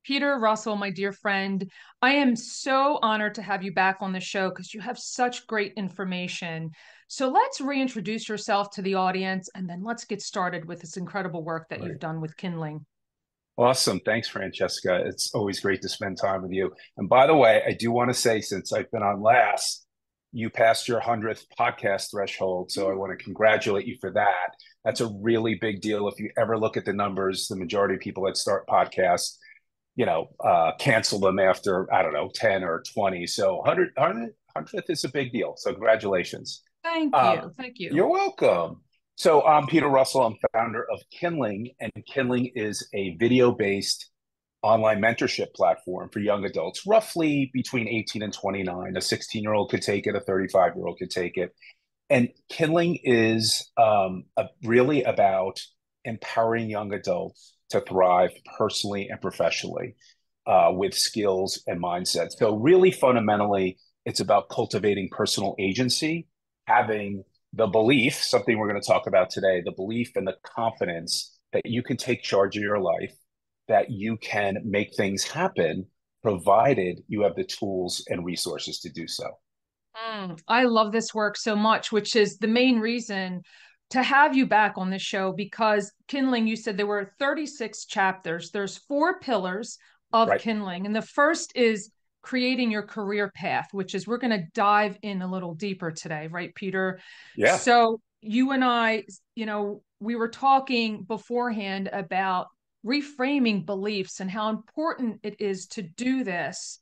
Peter Russell, my dear friend, I am so honored to have you back on the show because you have such great information. So let's reintroduce yourself to the audience and then let's get started with this incredible work that you've Right. done with Kindling. Awesome. Thanks, Francesca. It's always great to spend time with you. And by the way, I do want to say, since I've been on last, you passed your 100th podcast threshold. So I want to congratulate you for that. That's a really big deal. If you ever look at the numbers, the majority of people that start podcasts, cancel them after, I don't know, 10 or 20. So 100th is a big deal. So congratulations. Thank Um, you. Thank you. you're welcome. So I'm Peter Russell. I'm founder of Kindling, and Kindling is a video-based online mentorship platform for young adults, roughly between 18 and 29. A 16-year-old could take it, a 35-year-old could take it. And Kindling is really about empowering young adults to thrive personally and professionally with skills and mindsets. So really fundamentally, it's about cultivating personal agency, having the belief, something we're going to talk about today, the belief and the confidence that you can take charge of your life, that you can make things happen, provided you have the tools and resources to do so. I love this work so much, which is the main reason to have you back on this show because Kindling, you said there were 36 chapters. There's four pillars of Right. Kindling. And the first is creating your career path, which is we're going to dive in a little deeper today, right, Peter? Yeah. So you and I, we were talking beforehand about reframing beliefs and how important it is to do this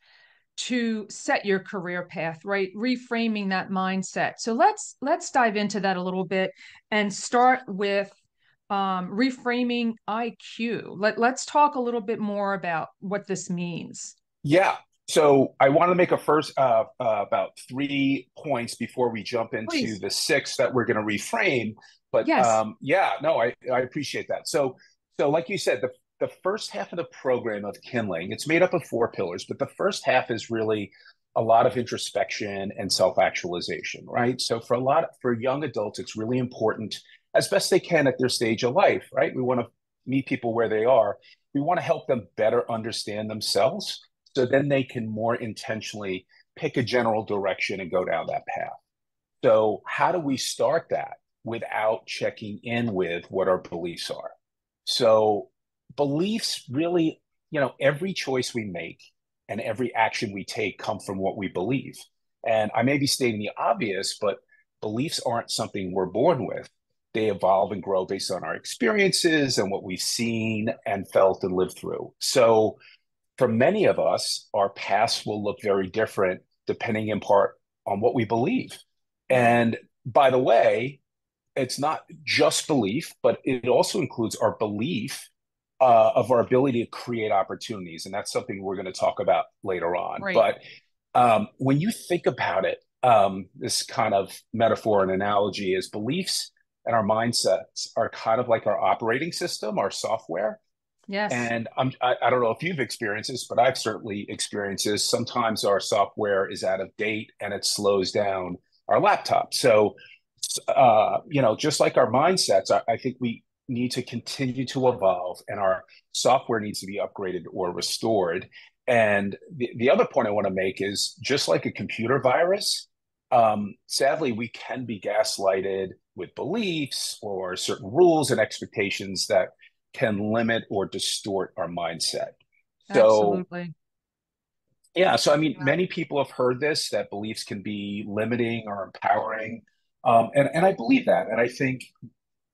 to set your career path, right? Reframing that mindset. So let's dive into that a little bit and start with reframing IQ. Let's talk a little bit more about what this means. Yeah. So I want to make a first about 3 points before we jump into Please. the six that we're going to reframe. But Yes. yeah, no, I appreciate that. So like you said, the first half of the program of Kindling, it's made up of four pillars, but the first half is really a lot of introspection and self-actualization, right? So for young adults, it's really important as best they can at their stage of life, right? We want to meet people where they are. We want to help them better understand themselves so then they can more intentionally pick a general direction and go down that path. So, how do we start that without checking in with what our beliefs are? So, beliefs really, every choice we make and every action we take come from what we believe. And I may be stating the obvious, but beliefs aren't something we're born with. They evolve and grow based on our experiences and what we've seen and felt and lived through. So, for many of us, our past will look very different depending in part on what we believe. And by the way, it's not just belief, but it also includes our belief of our ability to create opportunities. And that's something we're going to talk about later on. Right. But when you think about it, this kind of metaphor and analogy is beliefs and our mindsets are kind of like our operating system, our software. Yes. And I don't know if you've experienced this, but I've certainly experienced this. Sometimes our software is out of date and it slows down our laptop. So, just like our mindsets, I think we need to continue to evolve and our software needs to be upgraded or restored. And the other point I want to make is just like a computer virus, sadly, we can be gaslighted with beliefs or certain rules and expectations that can limit or distort our mindset. So, Absolutely. yeah, so I mean, Yeah. many people have heard this that beliefs can be limiting or empowering. And I believe that. And I think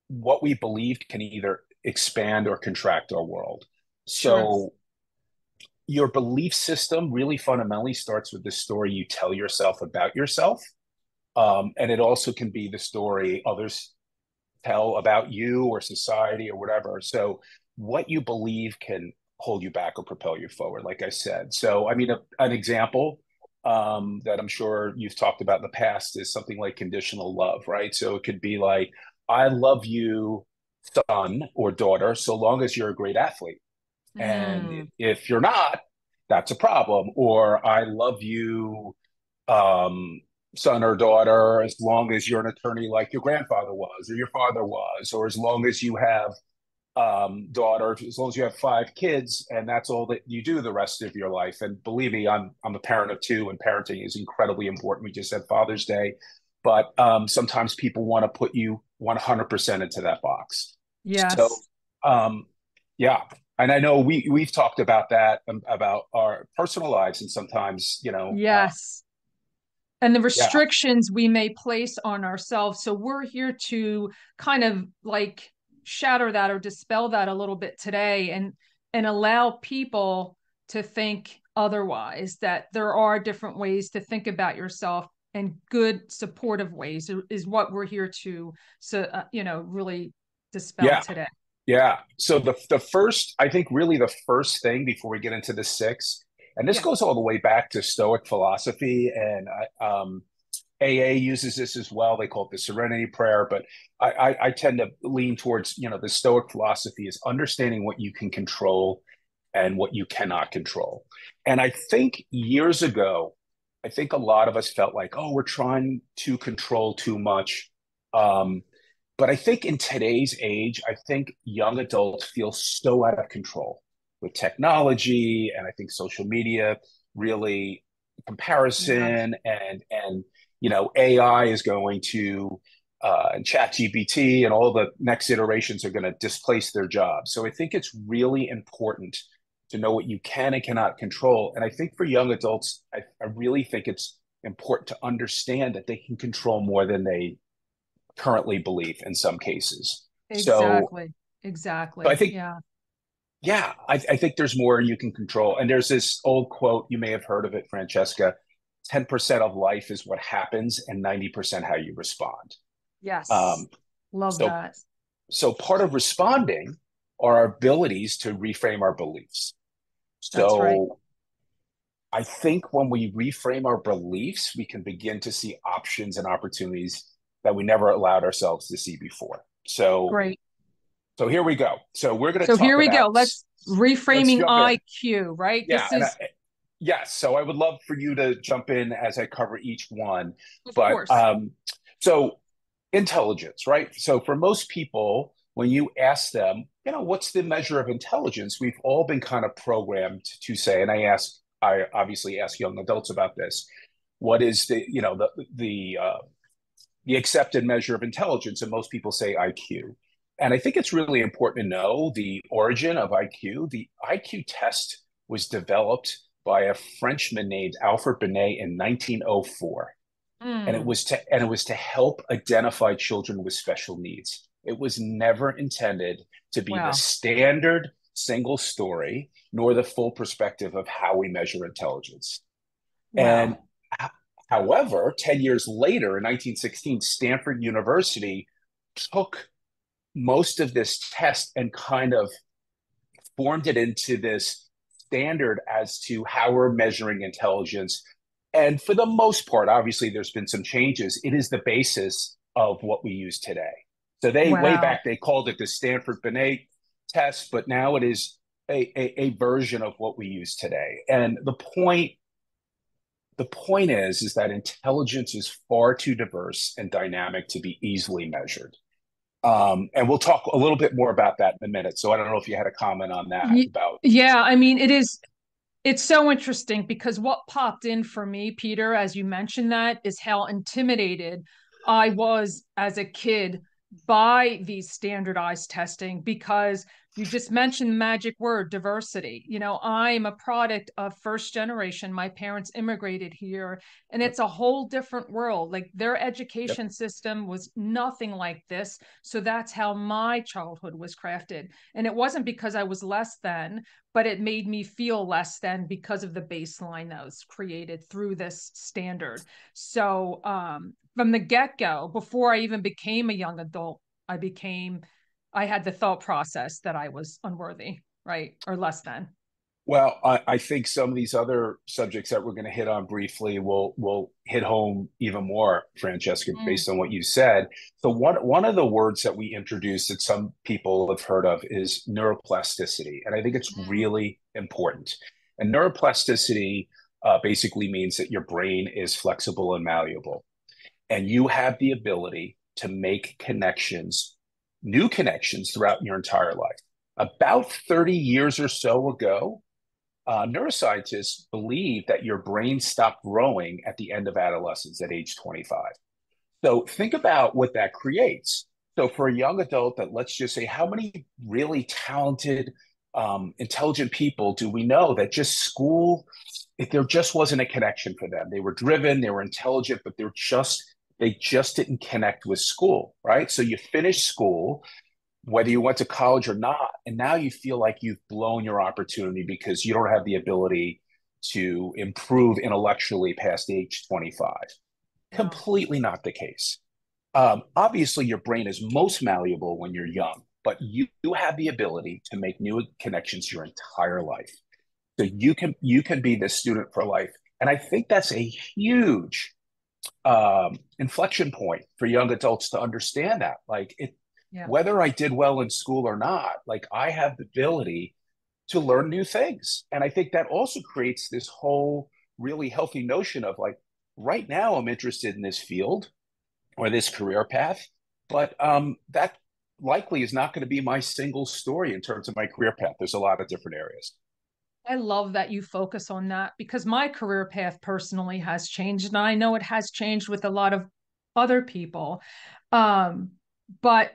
what we believe can either expand or contract our world. Sure. So, your belief system really fundamentally starts with the story you tell yourself about yourself. And it also can be the story others tell about you or society or whatever. So what you believe can hold you back or propel you forward, like I said. So, I mean, an example that I'm sure you've talked about in the past is something like conditional love, right? So it could be like, I love you, son or daughter, so long as you're a great athlete. And Mm. if you're not, that's a problem. Or I love you, um, son or daughter, as long as you're an attorney like your grandfather was, or your father was, or as long as you have daughter, as long as you have 5 kids, and that's all that you do the rest of your life. And believe me, I'm a parent of 2, and parenting is incredibly important. We just had Father's Day, but sometimes people want to put you 100% into that box. So Yes. yeah, and I know we've talked about that, about our personal lives, and sometimes Yes. And the yeah, restrictions we may place on ourselves. So we're here to kind of like shatter that or dispel that a little bit today, and allow people to think otherwise, that there are different ways to think about yourself, and good supportive ways is what we're here to, so really dispel yeah. today. Yeah. So the first, I think really the first thing before we get into the 6, and this Yeah. goes all the way back to Stoic philosophy, and AA uses this as well. They call it the Serenity Prayer, but I tend to lean towards the Stoic philosophy is understanding what you can control and what you cannot control. And I think years ago, I think a lot of us felt like, oh, we're trying to control too much. Um, but I think in today's age, I think young adults feel so out of control with technology, and I think social media really Yes. comparison, and AI is going to and chat GPT and all the next iterations are going to displace their jobs. So I think it's really important to know what you can and cannot control. And I think for young adults, I really think it's important to understand that they can control more than they currently believe in some cases. So, Exactly. so I Exactly. think, Yeah. yeah, I think there's more you can control. And there's this old quote, you may have heard of it, Francesca: 10% of life is what happens, and 90% how you respond. Yes. Um, Love so, that. so part of responding are our abilities to reframe our beliefs. That's right. So I think when we reframe our beliefs, we can begin to see options and opportunities that we never allowed ourselves to see before. So, Great. so here we go. So we're going to So talk here we go. about. Let's Let's reframing jump in. IQ, right? Yeah, This and is, yes. So I would love for you to jump in as I cover each one. of But course. so intelligence, right? So for most people, when you ask them, what's the measure of intelligence? We've all been kind of programmed to say, and I obviously ask young adults about this. What is the accepted measure of intelligence? And most people say IQ. And I think it's really important to know the origin of IQ. The IQ test was developed by a Frenchman named Alfred Binet in 1904, and it Mm, was to help identify children with special needs. It was never intended to be the wow. standard single story, nor the full perspective of how we measure intelligence. And Wow. however, 10 years later, in 1916, Stanford University took most of this test and kind of formed it into this standard as to how we're measuring intelligence. And for the most part, obviously, there's been some changes. It is the basis of what we use today. So way Wow. back, they called it the Stanford Binet test, but now it is a version of what we use today. And the point is that intelligence is far too diverse and dynamic to be easily measured. And we'll talk a little bit more about that in a minute. So I don't know if you had a comment on that Ye- about. Yeah, I mean, it's so interesting because what popped in for me, Peter, as you mentioned that, is how intimidated I was as a kid by these standardized testing, because you just mentioned the magic word diversity. I'm a product of first generation. My parents immigrated here, and Yep, it's a whole different world. Like, their yep, education system was nothing like this. So that's how my childhood was crafted. And it wasn't because I was less than, but it made me feel less than because of the baseline that was created through this standard. So from the get-go, before I even became a young adult, I had the thought process that I was unworthy, right? Or less than. well, I think some of these other subjects that we're going to hit on briefly will hit home even more, Francesca, Mm, based on what you said. So one of the words that we introduced that some people have heard of is neuroplasticity, and I think it's mm. really important. And neuroplasticity basically means that your brain is flexible and malleable, and you have the ability to make connections new connections throughout your entire life. About 30 years or so ago, neuroscientists believe that your brain stopped growing at the end of adolescence at age 25. So think about what that creates. So for a young adult that, let's just say, how many really talented, intelligent people do we know that just school, if there just wasn't a connection for them? They were driven, they were intelligent, but they just didn't connect with school, right? So you finish school, whether you went to college or not, and now you feel like you've blown your opportunity because you don't have the ability to improve intellectually past age 25. Yeah. Completely not the case. Obviously, your brain is most malleable when you're young, but you have the ability to make new connections your entire life. So you can be this student for life, and I think that's a huge inflection point for young adults to understand that. Like it, Yeah. whether I did well in school or not, like I have the ability to learn new things, and I think that also creates this whole really healthy notion of like, right now I'm interested in this field or this career path, but that likely is not going to be my single story in terms of my career path. There's a lot of different areas. I love that you focus on that because my career path personally has changed, and I know it has changed with a lot of other people. Um, but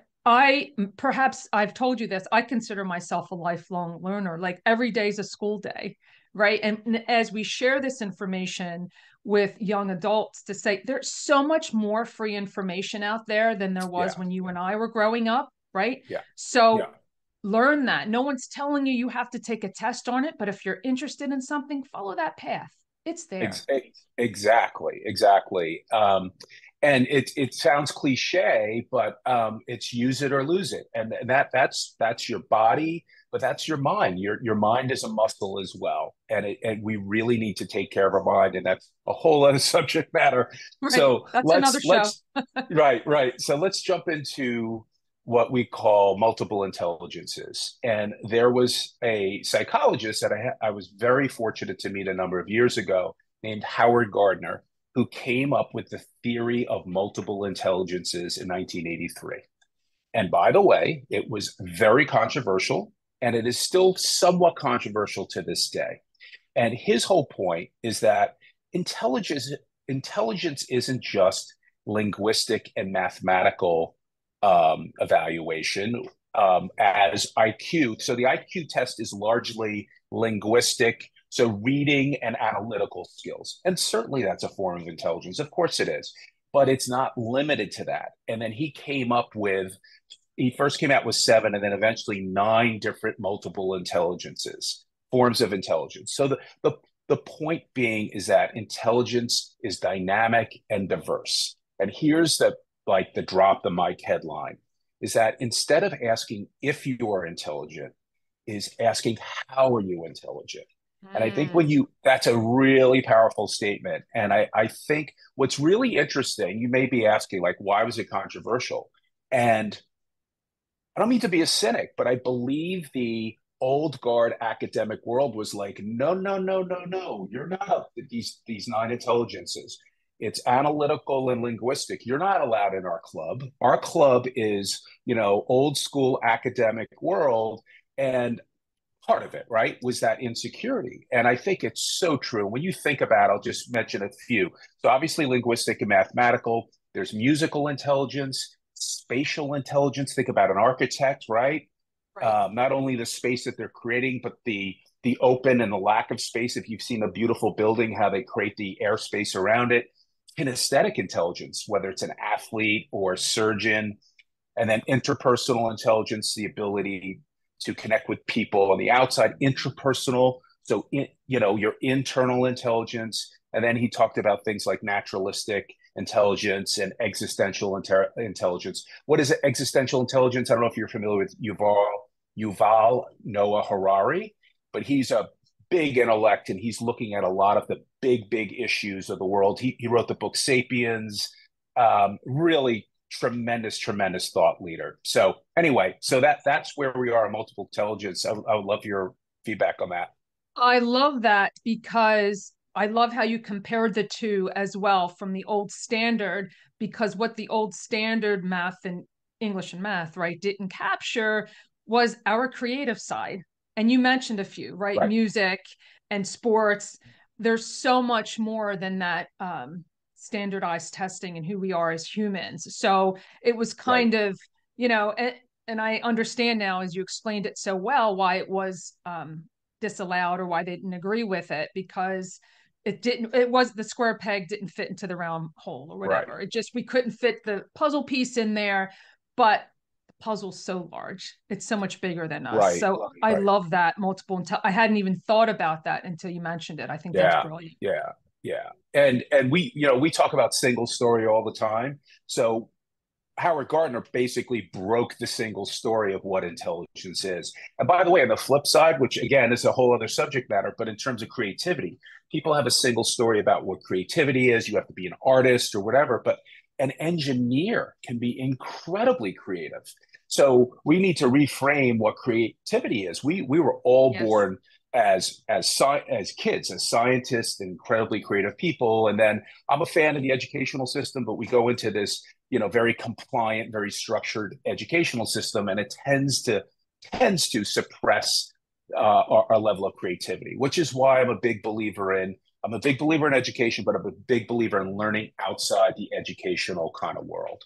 perhaps I've told you this, I consider myself a lifelong learner. Like every day is a school day, right? And as we share this information with young adults to say there's so much more free information out there than there was Yeah, when you and I were growing up, right? yeah, yeah. So learn that. No one's telling you you have to take a test on it, but if you're interested in something, follow that path. It's there. Exactly, exactly. And it sounds cliche, but it's use it or lose it, and that's your body, but that's your mind. Your mind is a muscle as well, and we really need to take care of our mind, and that's a whole other subject matter. Right. So That's another show. let's right. So let's jump into what we call multiple intelligences. And there was a psychologist that I was very fortunate to meet a number of years ago named Howard Gardner, who came up with the theory of multiple intelligences in 1983. And by the way, it was very controversial, and it is still somewhat controversial to this day. And his whole point is that intelligence intelligence isn't just linguistic and mathematical evaluation as IQ. So the IQ test is largely linguistic, so reading and analytical skills. And certainly that's a form of intelligence. Of course it is, but it's not limited to that. And then he first came out with seven and then eventually nine different multiple intelligences, forms of intelligence. So the point being is that intelligence is dynamic and diverse. And here's the drop the mic headline is that instead of asking if you are intelligent, is asking how are you intelligent? And I think Mm. that's a really powerful statement. And I think what's really interesting, you may be asking, like, why was it controversial? And I don't mean to be a cynic, but I believe the old guard academic world was like, no, no, no, no, no, you're not these nine intelligences. It's analytical and linguistic. You're not allowed in our club. Our club is, old school academic world. And part of it, right, was that insecurity. And I think it's so true. When you think about it, I'll just mention a few. So obviously linguistic and mathematical, there's musical intelligence, spatial intelligence. Think about an architect, right? Right. Not only the space that they're creating, but the open and the lack of space. If you've seen a beautiful building, how they create the airspace around it. Kinesthetic intelligence, whether it's an athlete or a surgeon, and then interpersonal intelligence, the ability to connect with people on the outside, intrapersonal. So, your internal intelligence. And then he talked about things like naturalistic intelligence and existential intelligence. What is existential intelligence? I don't know if you're familiar with Yuval Noah Harari, but he's a big intellect and he's looking at a lot of the big issues of the world. He wrote the book Sapiens, really tremendous thought leader. So anyway, so that's where we are, multiple intelligence. I would love your feedback on that. I love that because I love how you compared the two as well from the old standard, because what the old standard math and English and math, right, didn't capture was our creative side. And you mentioned a few, right? Right. Music and sports. There's so much more than that standardized testing and who we are as humans. So it was Right. kind of, you know, and I understand now, as you explained it so well, why it was disallowed or why they didn't agree with it, because it was the square peg didn't fit into the round hole or Right. whatever. It just, we couldn't fit the puzzle piece in there, but the puzzle's so large. It's so much bigger than us. Right. So I Right. love that multiple. I hadn't even thought about that until you mentioned it. I think that's Yeah. brilliant. Yeah. Yeah. And we, we talk about single story all the time. So Howard Gardner basically broke the single story of what intelligence is. And by the way, on the flip side, which again is a whole other subject matter, but in terms of creativity, people have a single story about what creativity is. You have to be an artist or whatever, but an engineer can be incredibly creative. So we need to reframe what creativity is. We were all Yes. born as kids, as scientists, incredibly creative people. And then I'm a fan of the educational system, but we go into this, very compliant, very structured educational system, and it tends to suppress our level of creativity, which is why I'm a big believer in education, but I'm a big believer in learning outside the educational kind of world.